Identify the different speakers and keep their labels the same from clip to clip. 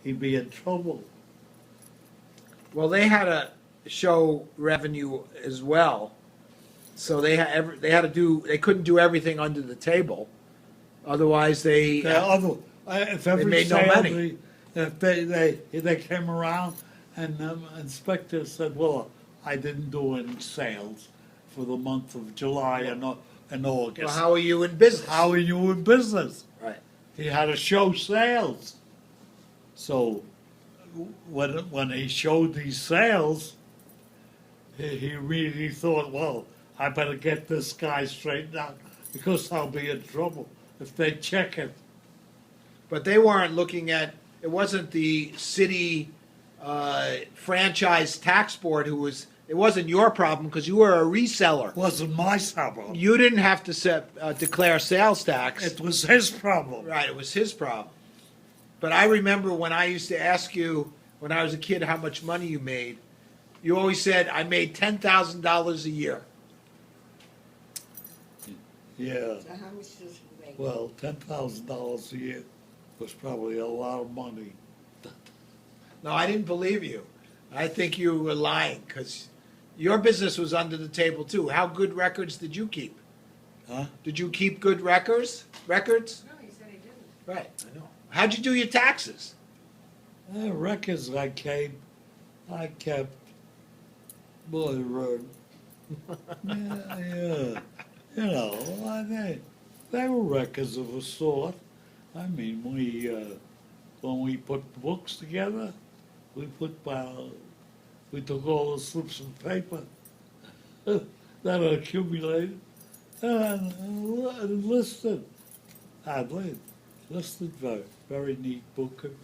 Speaker 1: he'd be in trouble.
Speaker 2: Well, they had to show revenue as well, so they had to do. They couldn't do everything under the table, otherwise
Speaker 1: The other, if every
Speaker 2: made no
Speaker 1: sale
Speaker 2: money.
Speaker 1: if they came around and the inspector said, well, I didn't do any sales for the month of July and August.
Speaker 2: Well, how are you in business?
Speaker 1: How are you in business?
Speaker 2: Right.
Speaker 1: He had to show sales. So when he showed these sales, he really thought, well, I better get this guy straightened out because I'll be in trouble if they check it.
Speaker 2: But they weren't looking at. It wasn't the city franchise tax board who was. It wasn't your problem because you were a reseller.
Speaker 1: Wasn't my problem.
Speaker 2: You didn't have to declare sales tax.
Speaker 1: It was his problem.
Speaker 2: Right, it was his problem. But I remember when I used to ask you when I was a kid how much money you made, you always said, I made $10,000 a year.
Speaker 1: Yeah.
Speaker 3: So how much does it make?
Speaker 1: Well, $10,000 a year was probably a lot of money.
Speaker 2: No, I didn't believe you. I think you were lying because your business was under the table too. How good records did you keep?
Speaker 1: Huh?
Speaker 2: Did you keep good records? Records?
Speaker 3: No, he said he didn't.
Speaker 2: Right, I know. How'd you do your taxes?
Speaker 1: Records I kept, boy, yeah. You know, they were records of a sort. I mean, when we put books together, we took all the slips of paper that accumulated and listed. Listed very neat bookkeeper.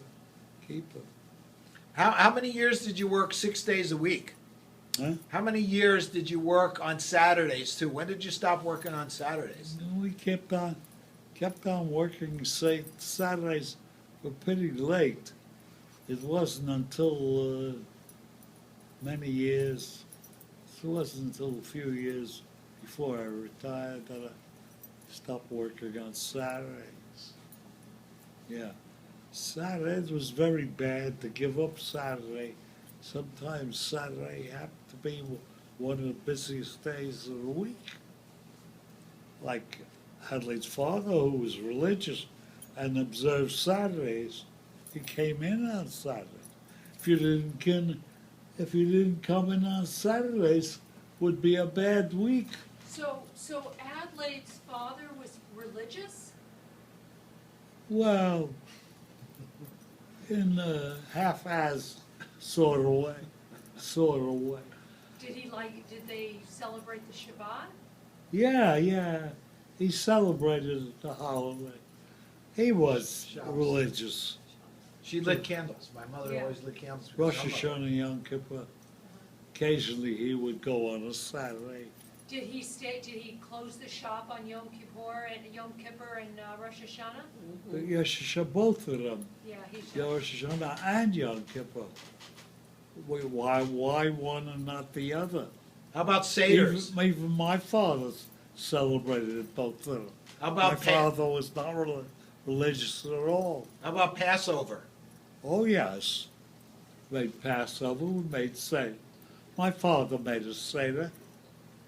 Speaker 2: How many years did you work 6 days a week?
Speaker 1: Huh?
Speaker 2: How many years did you work on Saturdays too? When did you stop working on Saturdays?
Speaker 1: We kept on working. Say Saturdays were pretty late. It wasn't until many years. It wasn't until a few years before I retired that I stopped working on Saturdays. Yeah, Saturdays was very bad to give up Saturday. Sometimes Saturday happened to be one of the busiest days of the week. Like Adelaide's father, who was religious and observed Saturdays, he came in on Saturday. If you didn't come in on Saturdays, would be a bad week.
Speaker 4: So Adelaide's father was religious?
Speaker 1: Well, in a half-assed sort of way.
Speaker 4: Did they celebrate the Shabbat?
Speaker 1: Yeah. He celebrated the holiday. He was religious.
Speaker 2: She lit candles. My mother
Speaker 4: Yeah.
Speaker 2: always lit candles.
Speaker 1: Rosh Hashanah, Yom Kippur. Occasionally he would go on a Saturday.
Speaker 4: Did he close the shop on Yom Kippur and Rosh Hashanah?
Speaker 1: Rosh Hashanah, both of them.
Speaker 4: Yeah, he
Speaker 1: Rosh Hashanah and Yom Kippur. Why one and not the other?
Speaker 2: How about Seder's?
Speaker 1: Even my father celebrated both of them.
Speaker 2: How about
Speaker 1: My father was not religious at all.
Speaker 2: How about Passover?
Speaker 1: Oh, yes. Made Passover, we made Seder. My father made a Seder.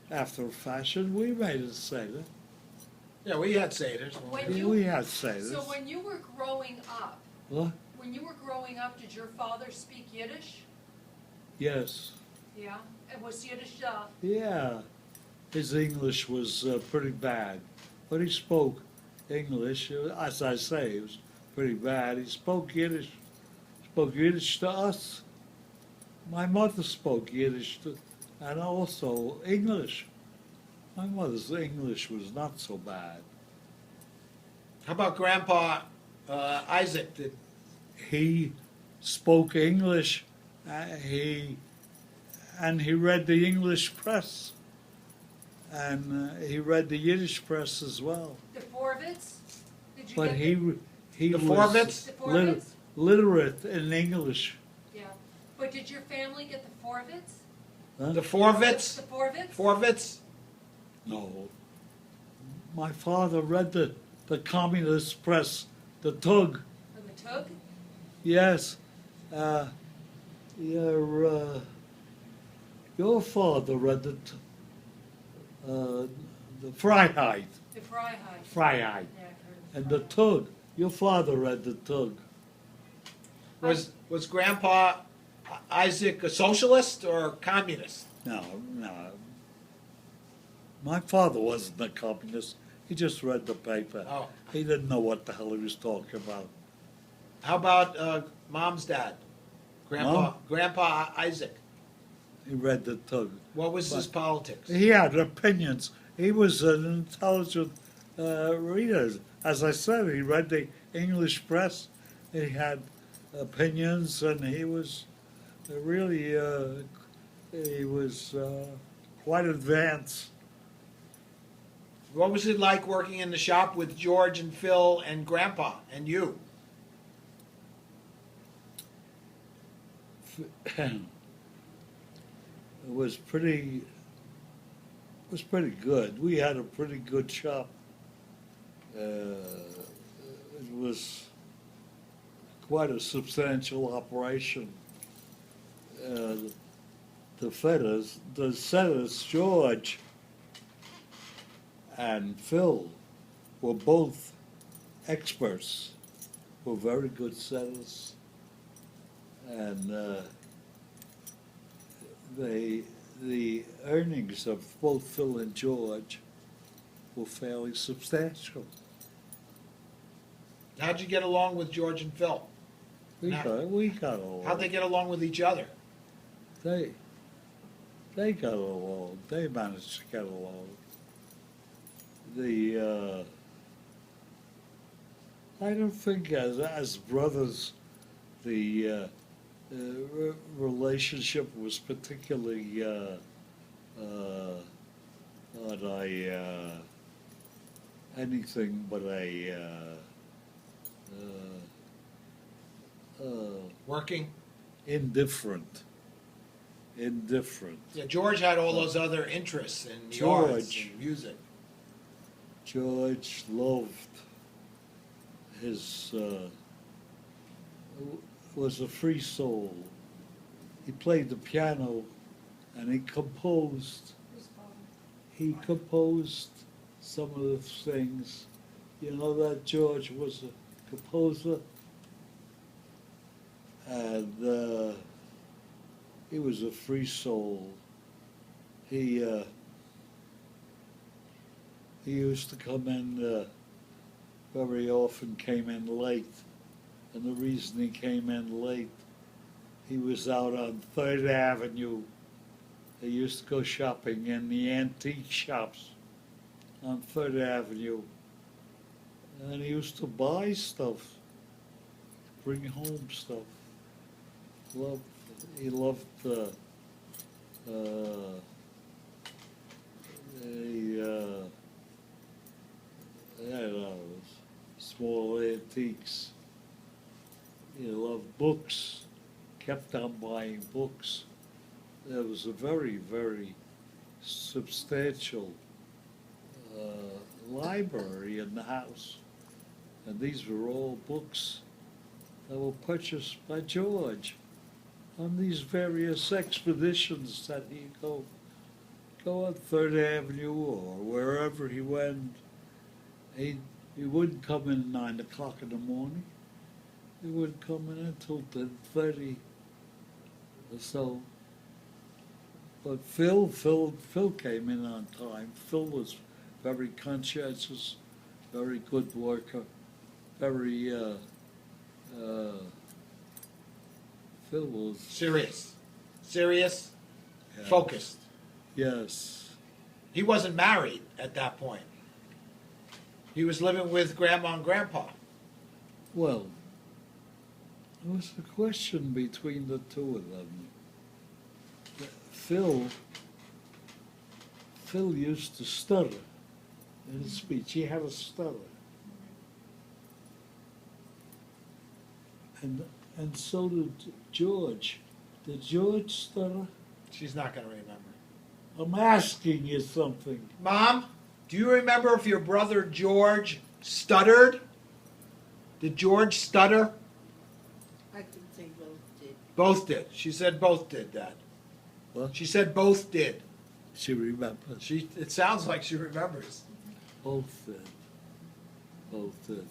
Speaker 1: After a fashion, we made a Seder.
Speaker 2: Yeah, we had Seder's.
Speaker 1: We had Seders.
Speaker 4: So when you were growing up,
Speaker 1: What?
Speaker 4: did your father speak Yiddish?
Speaker 1: Yes.
Speaker 4: Yeah, and was Yiddish,
Speaker 1: Yeah. His English was pretty bad. But he spoke English. As I say, it was pretty bad. He spoke Yiddish. Spoke Yiddish to us. My mother spoke Yiddish and also English. My mother's English was not so bad.
Speaker 2: How about Grandpa Isaac?
Speaker 1: He spoke English. He read the English press, and he read the Yiddish press as well.
Speaker 4: the Forvitz? Did you
Speaker 1: But
Speaker 4: get
Speaker 1: he
Speaker 2: The
Speaker 1: was
Speaker 2: Forvitz?
Speaker 4: the Forvitz?
Speaker 1: literate in English.
Speaker 4: Yeah. But did your family get the Forvitz?
Speaker 1: Huh?
Speaker 2: The Forvitz?
Speaker 4: The Forvitz?
Speaker 2: Forvitz?
Speaker 1: No. My father read the communist press, the Tug.
Speaker 4: Or the Tug?
Speaker 1: Yes, your father read the Freiheit,
Speaker 4: The Freiheit.
Speaker 1: Freiheit,
Speaker 4: Yeah, I've heard of
Speaker 1: and the
Speaker 4: Freiheit.
Speaker 1: Tug. Your father read the Tug.
Speaker 2: Was Grandpa Isaac a socialist or a communist?
Speaker 1: No, no. My father wasn't a communist. He just read the paper.
Speaker 2: Oh.
Speaker 1: He didn't know what the hell he was talking about.
Speaker 2: How about Mom's dad? Grandpa Isaac.
Speaker 1: He read the Tug.
Speaker 2: What was his politics?
Speaker 1: He had opinions. He was an intelligent reader. As I said, he read the English press. He had opinions, and he was really quite advanced.
Speaker 2: What was it like working in the shop with George and Phil and Grandpa and you?
Speaker 1: It was pretty good. We had a pretty good shop. It was quite a substantial operation. The setters, George and Phil, were both experts, were very good setters, and the earnings of both Phil and George were fairly substantial.
Speaker 2: How'd you get along with George and Phil?
Speaker 1: We got along.
Speaker 2: How'd they get along with each other?
Speaker 1: They got along. They managed to get along. I don't think as brothers, the relationship was particularly anything but
Speaker 2: Working?
Speaker 1: indifferent.
Speaker 2: Yeah, George had all those other interests in the
Speaker 1: George.
Speaker 2: arts and music.
Speaker 1: George loved his, was a free soul. He played the piano and he composed some of the things. You know that George was a composer? And he was a free soul. He used to come in very often, came in late. And the reason he came in late, he was out on 3rd Avenue. He used to go shopping in the antique shops on 3rd Avenue. And he used to buy stuff, bring home stuff. He loved small antiques. He loved books, kept on buying books. There was a very, very substantial library in the house. And these were all books that were purchased by George on these various expeditions that he'd go on 3rd Avenue or wherever he went. He wouldn't come in at 9 o'clock in the morning. He wouldn't come in until 10:30 or so. But Phil came in on time. Phil was very conscientious, very good worker, very Phil was
Speaker 2: Serious,
Speaker 1: yeah.
Speaker 2: focused.
Speaker 1: Yes.
Speaker 2: He wasn't married at that point. He was living with Grandma and Grandpa.
Speaker 1: Well, it was a question between the two of them. Phil used to stutter in his speech. He had a stutter. And so did George. Did George stutter?
Speaker 2: She's not going to remember.
Speaker 1: I'm asking you something.
Speaker 2: Mom, do you remember if your brother George stuttered? Did George stutter?
Speaker 3: I could say both did.
Speaker 2: Both did. She said both did, Dad.
Speaker 1: What?
Speaker 2: She said both did.
Speaker 1: She remembers.
Speaker 2: It sounds like she remembers.
Speaker 1: Both did. Both did.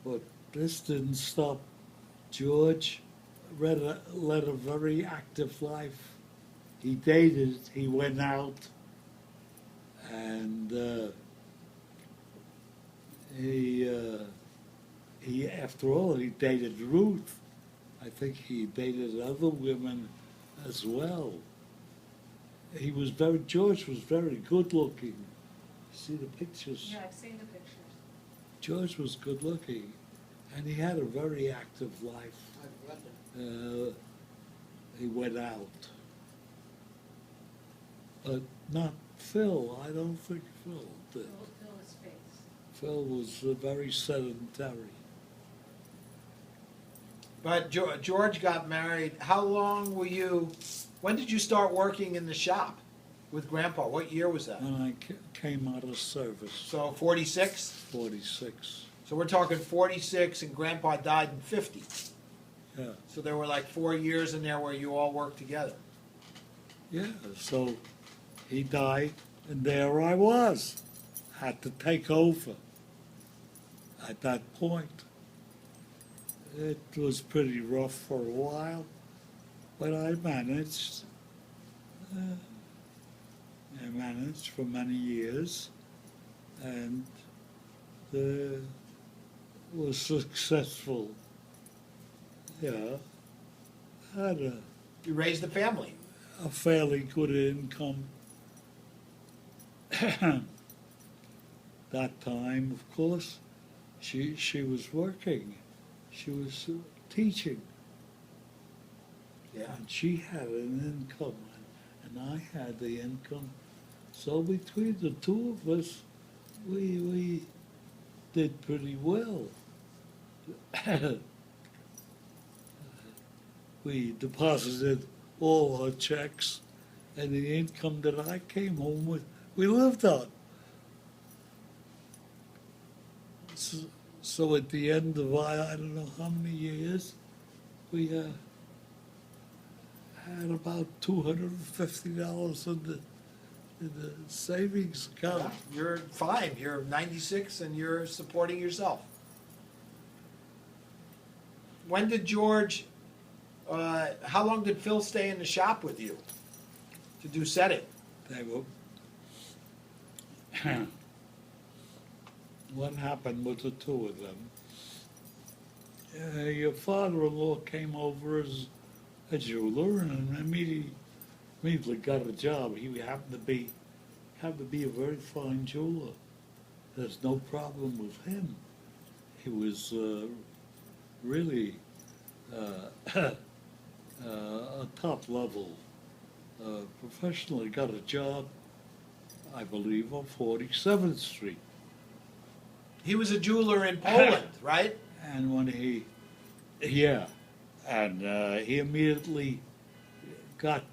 Speaker 1: But this didn't stop George. Led a very active life. He dated, he went out, and he after all, he dated Ruth. I think he dated other women as well. George was very good looking. See the pictures?
Speaker 4: Yeah, I've seen the pictures.
Speaker 1: George was good looking, and he had a very active life.
Speaker 3: My brother.
Speaker 1: He went out. But not Phil. I don't think Phil did.
Speaker 4: Fill his face.
Speaker 1: Phil was very sedentary.
Speaker 2: But George got married. How long were you? When did you start working in the shop with Grandpa? What year was that?
Speaker 1: When I came out of service,
Speaker 2: So 46.
Speaker 1: 46.
Speaker 2: So we're talking 46, and Grandpa died in 50.
Speaker 1: Yeah,
Speaker 2: So there were like 4 years in there where you all worked together.
Speaker 1: yeah. So he died, and there I was. Had to take over. At that point, it was pretty rough for a while, but I managed. I managed for many years, and was successful. Yeah, had
Speaker 2: You raised a family.
Speaker 1: a fairly good income. That time, of course, she was working. She was teaching,
Speaker 2: Yeah.
Speaker 1: and she had an income, and I had the income. So between the two of us, we did pretty well. We deposited all our checks, and the income that I came home with, we lived on. So at the end of I don't know how many years, we had about $250 in the savings account.
Speaker 2: Yeah, you're fine. You're 96 and you're supporting yourself. When did George, how long did Phil stay in the shop with you to do setting?
Speaker 1: They were. What happened with the two of them? Your father-in-law came over as a jeweler and immediately got a job. He happened to be a very fine jeweler. There's no problem with him. He was really a top level professional. He got a job, I believe, on 47th Street.
Speaker 2: He was a jeweler in Poland, right?
Speaker 1: And when he immediately got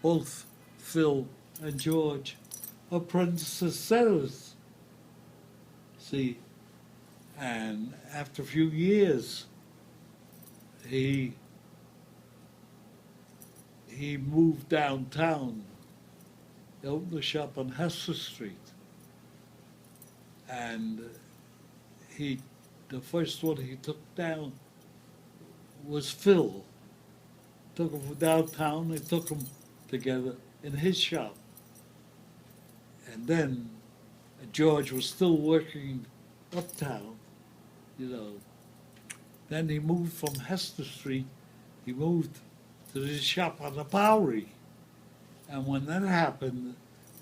Speaker 1: both Phil and George apprentices. See, and after a few years, he moved downtown. He opened a shop on Hester Street, and the first one he took down was Phil. Took him from downtown, they took him together in his shop. And then George was still working uptown, you know. Then he moved from Hester Street, he moved to his shop on the Bowery. And when that happened,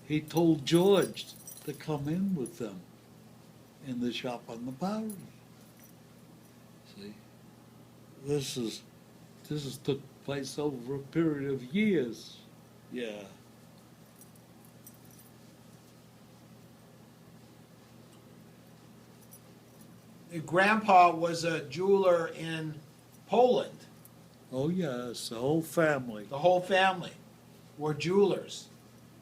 Speaker 1: he told George to come in with them in the shop on the Bowery. See, this took place over a period of years. Yeah.
Speaker 2: Grandpa was a jeweler in Poland.
Speaker 1: Oh yes, the whole family.
Speaker 2: The whole family were jewelers.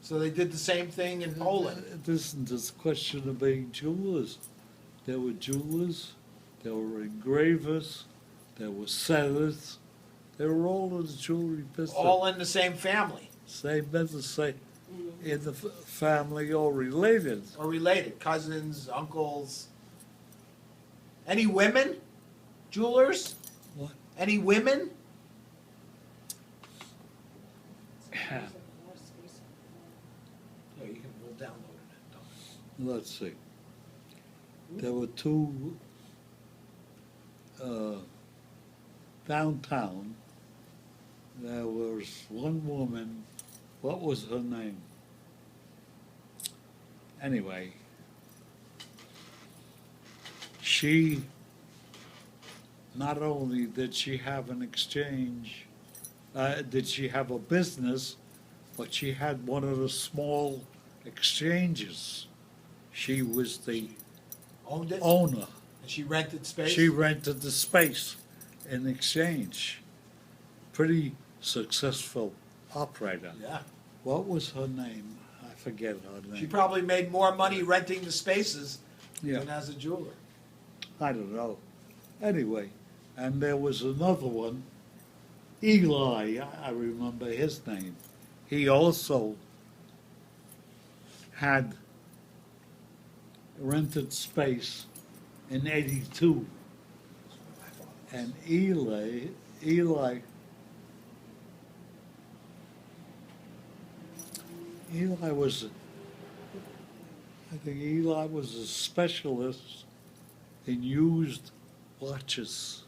Speaker 2: So they did the same thing in Poland.
Speaker 1: It isn't this question of being jewelers. There were jewelers, there were engravers, there were setters, they were all in the jewelry business.
Speaker 2: All in the same family
Speaker 1: Same business, same in the family, all related.
Speaker 2: or related, cousins, uncles. Any women jewelers?
Speaker 1: What?
Speaker 2: Any women? Yeah, you can, we'll download it.
Speaker 1: Let's see. There were two downtown. There was one woman. What was her name? Anyway, she not only did she have an exchange, did she have a business, but she had one of the small exchanges. She was the
Speaker 2: Owned it?
Speaker 1: owner.
Speaker 2: And she rented space?
Speaker 1: She rented the space in exchange. Pretty successful operator.
Speaker 2: Yeah.
Speaker 1: What was her name? I forget her name.
Speaker 2: She probably made more money renting the spaces
Speaker 1: Yeah.
Speaker 2: than as a jeweler.
Speaker 1: I don't know. Anyway, and there was another one, Eli, I remember his name. He also had rented space in '82. And Eli was, I think Eli was a specialist in used watches.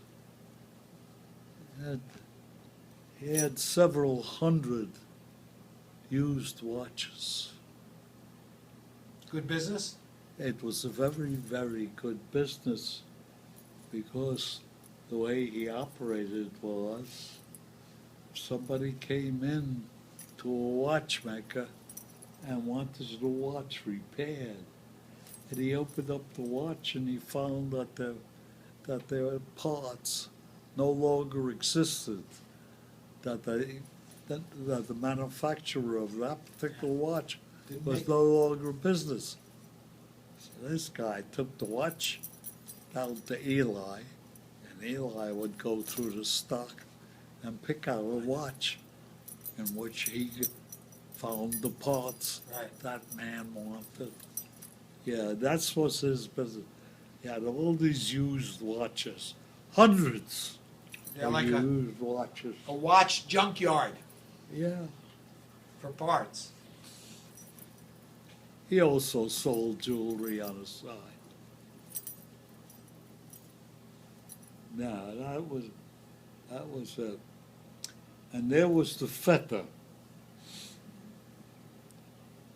Speaker 1: He had several hundred used watches.
Speaker 2: Good business?
Speaker 1: It was a very, very good business because the way he operated was if somebody came in to a watchmaker and wanted the watch repaired, and he opened up the watch and he found that their parts no longer existed, that the manufacturer of that particular watch
Speaker 2: Didn't
Speaker 1: was
Speaker 2: make-
Speaker 1: no longer business. So this guy took the watch down to Eli, and Eli would go through the stock and pick out a watch in which he found the parts
Speaker 2: Right.
Speaker 1: that man wanted. Yeah, that's what's his business. He had all these used watches, hundreds
Speaker 2: Yeah,
Speaker 1: of
Speaker 2: like
Speaker 1: used watches.
Speaker 2: a watch junkyard
Speaker 1: Yeah.
Speaker 2: for parts.
Speaker 1: He also sold jewelry on the side. No, that was it. And there was the Feta.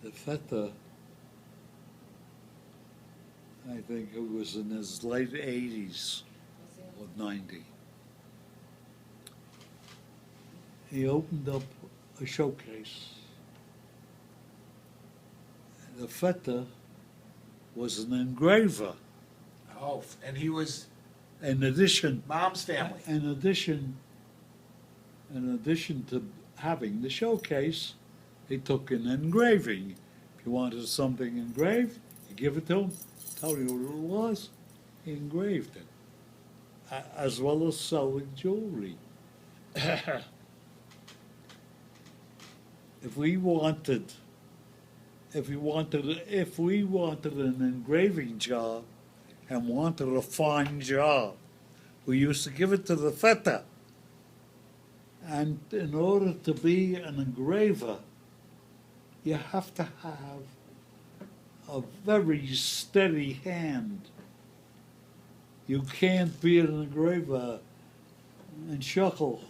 Speaker 1: The Feta, I think it was in his late 80s or 90. He opened up a showcase. The Feta was an engraver.
Speaker 2: Oh, and he was
Speaker 1: In addition,
Speaker 2: mom's family.
Speaker 1: in addition to having the showcase, he took an engraving. If you wanted something engraved, you give it to him, tell you what it was, he engraved it, as well as selling jewelry. If we wanted an engraving job and wanted a fine job, we used to give it to the Feta. And in order to be an engraver, you have to have a very steady hand. You can't be an engraver and shuckle.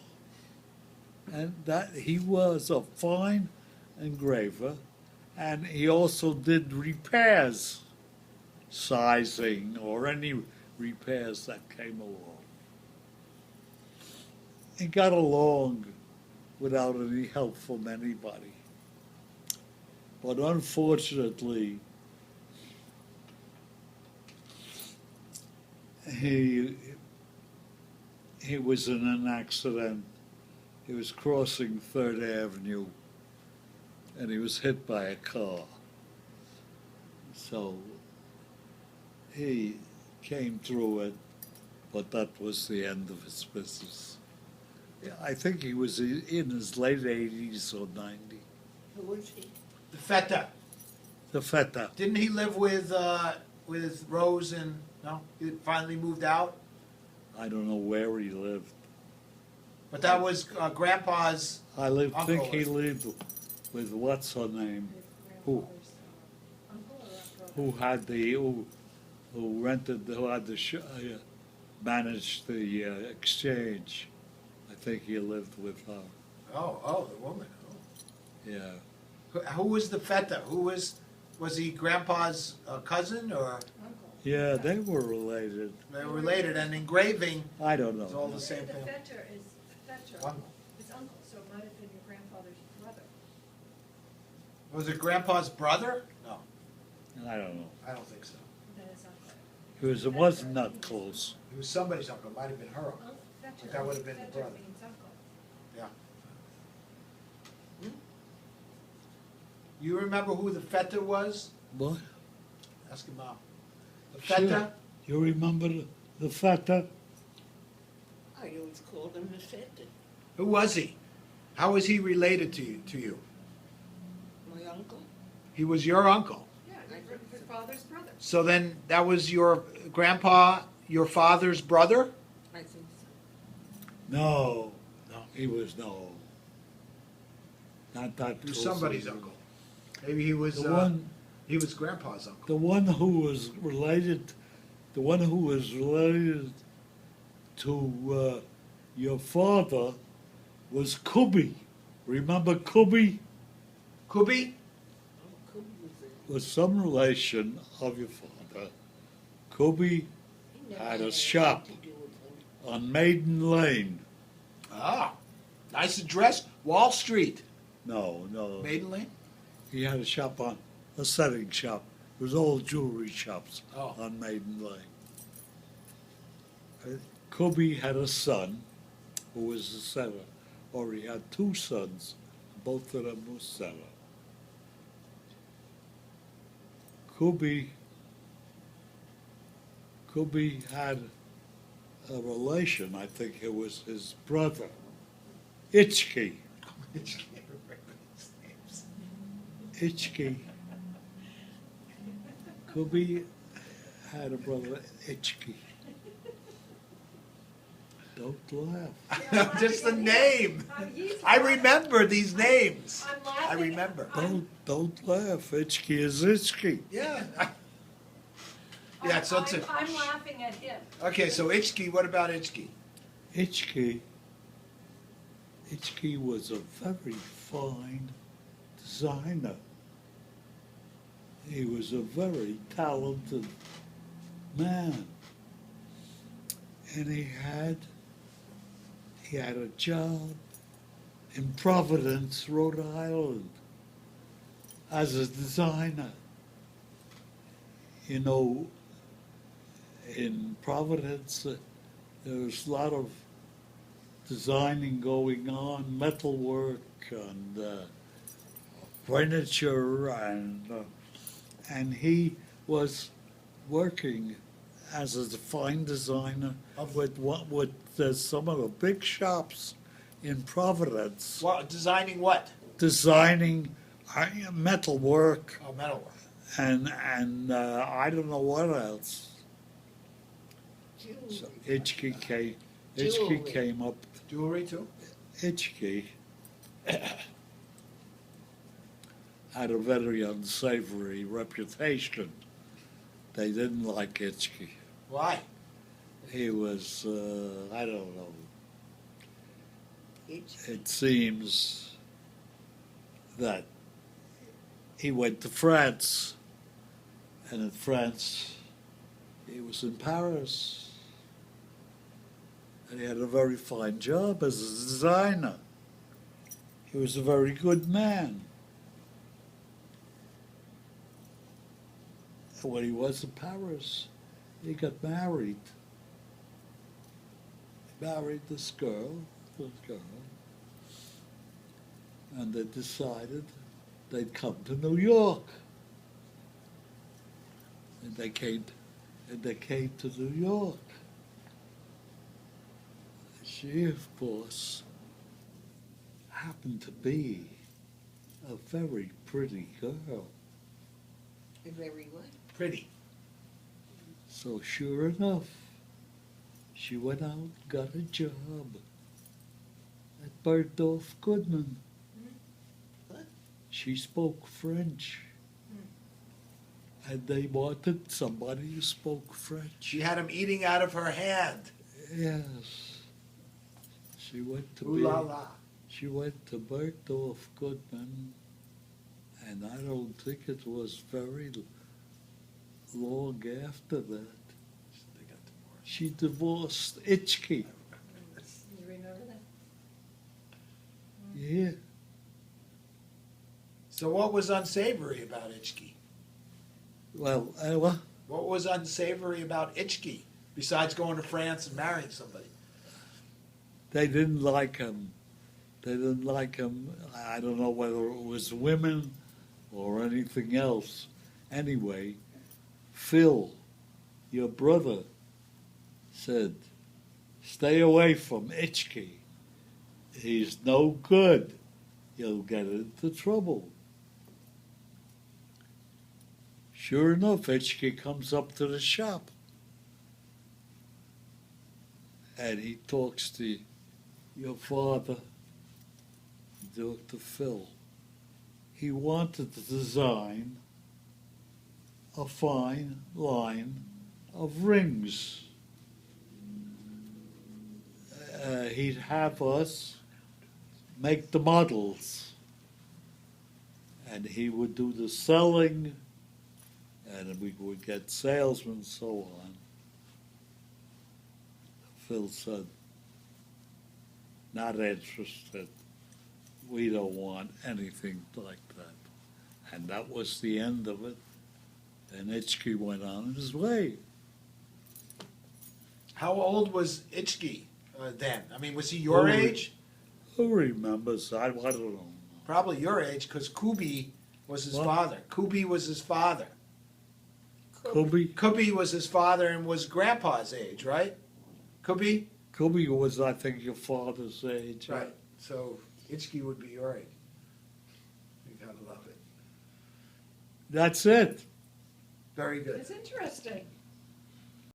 Speaker 1: And that he was a fine engraver, and he also did repairs, sizing or any repairs that came along. He got along without any help from anybody. But unfortunately, he was in an accident. He was crossing Third Avenue, and he was hit by a car. So he came through it, but that was the end of his business. Yeah, I think he was in his late 80s or 90.
Speaker 3: Who was he?
Speaker 2: The Feta.
Speaker 1: The Feta.
Speaker 2: Didn't he live with Rose and, no? He finally moved out?
Speaker 1: I don't know where he lived.
Speaker 2: But that was Grandpa's,
Speaker 1: I
Speaker 2: Uncle
Speaker 1: think he
Speaker 2: was-
Speaker 1: lived with what's her name, Who?
Speaker 4: Uncle or uncle?
Speaker 1: who had the managed the exchange. I think he lived with her.
Speaker 2: the woman. Oh.
Speaker 1: Yeah.
Speaker 2: Who was the Feta? Was he Grandpa's cousin or
Speaker 4: Uncle.
Speaker 1: Yeah, they were related.
Speaker 2: they were related? And engraving
Speaker 1: I don't
Speaker 2: is all
Speaker 1: know.
Speaker 2: the same
Speaker 4: The
Speaker 2: thing.
Speaker 4: Fetcher is Fetcher.
Speaker 2: Uncle.
Speaker 4: It's uncle, so it might have been your grandfather's brother.
Speaker 2: Was it Grandpa's brother? No,
Speaker 1: I don't know.
Speaker 2: I don't think so.
Speaker 4: Then it's uncle.
Speaker 1: It wasn't that close.
Speaker 2: It was somebody's uncle. It might have been her uncle.
Speaker 4: Uncle Fetcher.
Speaker 2: That would have been the
Speaker 4: Fetcher
Speaker 2: brother.
Speaker 4: means uncle.
Speaker 2: Yeah. You remember who the Feta was?
Speaker 1: What?
Speaker 2: Ask him out. The
Speaker 1: Sure.
Speaker 2: Feta?
Speaker 1: You remember the Feta?
Speaker 3: I always called him the Feta,
Speaker 2: Who was he? How was he related to you?
Speaker 3: my uncle.
Speaker 2: He was your uncle.
Speaker 4: Yeah, your father's brother.
Speaker 2: So then that was your grandpa, your father's brother?
Speaker 3: I think so.
Speaker 1: No.
Speaker 2: No.
Speaker 1: He was not that
Speaker 2: He was
Speaker 1: close.
Speaker 2: somebody's uncle. Maybe he was he was grandpa's uncle.
Speaker 1: The one who was related to your father was Kubi. Remember Kubi?
Speaker 2: Kubi?
Speaker 3: Oh, Coop was there.
Speaker 1: Was some relation of your father. Kubi
Speaker 3: He never
Speaker 1: Had a
Speaker 3: anything
Speaker 1: shop.
Speaker 3: to do with him.
Speaker 1: on Maiden Lane.
Speaker 2: Ah, nice address. Wall Street.
Speaker 1: No.
Speaker 2: Maiden Lane?
Speaker 1: He had a shop a setting shop. It was all jewelry shops
Speaker 2: Oh.
Speaker 1: on Maiden Lane. Kubi had a son who was a setter, or he had two sons, both of them were setter. Kubi had a relation, I think it was his brother, Ichki. Ichki. Kubi had a brother, Ichki. Don't laugh.
Speaker 2: Just the name.
Speaker 4: He's
Speaker 2: I
Speaker 4: laughing.
Speaker 2: remember these names.
Speaker 4: I'm
Speaker 2: I
Speaker 4: laughing.
Speaker 2: remember.
Speaker 1: Don't laugh. Ichki is Ichki.
Speaker 2: Yeah. Yeah, so it's
Speaker 4: I'm laughing at him.
Speaker 2: okay, so Ichki, what about Ichki?
Speaker 1: Ichki was a very fine designer. He was a very talented man. And he had a job in Providence, Rhode Island, as a designer. You know, in Providence, there was a lot of designing going on, metalwork and furniture, and he was working as a fine designer with some of the big shops in Providence,
Speaker 2: Well, designing what?
Speaker 1: designing metalwork
Speaker 2: Oh, metalwork.
Speaker 1: and I don't know what else. So
Speaker 3: Jewelry.
Speaker 1: Ichki
Speaker 3: Jewelry.
Speaker 1: came up.
Speaker 2: Jewelry too?
Speaker 1: Ichki had a very unsavory reputation. They didn't like Ichki.
Speaker 2: Why?
Speaker 1: He was, I don't know.
Speaker 3: It's
Speaker 1: It seems that he went to France, and in France, he was in Paris, and he had a very fine job as a designer. He was a very good man. And when he was in Paris, he got married. He married this girl, and they decided they'd come to New York. And they came to New York. She, of course, happened to be a very pretty girl.
Speaker 3: Very what?
Speaker 2: Pretty.
Speaker 1: So sure enough, she went out and got a job at Bergdorf Goodman.
Speaker 3: What?
Speaker 1: She spoke French. And they wanted somebody who spoke French.
Speaker 2: She had him eating out of her hand.
Speaker 1: Yes. She went to
Speaker 2: Ooh
Speaker 1: be,
Speaker 2: la la.
Speaker 1: she went to Bergdorf Goodman, and I don't think it was very long after that. She divorced Itchke.
Speaker 3: You remember that?
Speaker 1: Yeah.
Speaker 2: So what was unsavory about Itchke?
Speaker 1: Well,
Speaker 2: What was unsavory about Itchke besides going to France and marrying somebody?
Speaker 1: they didn't like him. They didn't like him. I don't know whether it was women or anything else. Anyway, Phil, your brother, said, stay away from Itchke. He's no good. You'll get into trouble. Sure enough, Itchke comes up to the shop. And he talks to your father, Dr. Phil. He wanted to design a fine line of rings. He'd have us make the models, and he would do the selling, and we would get salesmen and so on. Phil said, not interested. We don't want anything like that. And that was the end of it. And Itchke went on his way.
Speaker 2: How old was Itchke then? I mean, was he your
Speaker 1: Oh,
Speaker 2: age?
Speaker 1: Who remembers? I don't know.
Speaker 2: Probably your age, because Kubi was his
Speaker 1: What?
Speaker 2: father. Kubi was his father.
Speaker 1: Kobe?
Speaker 2: Kubi was his father and was grandpa's age, right? Kubi?
Speaker 1: Kobe was, I think, your father's age.
Speaker 2: Right. So Itchke would be your age. You gotta love it.
Speaker 1: That's it.
Speaker 2: Very good.
Speaker 4: It's interesting.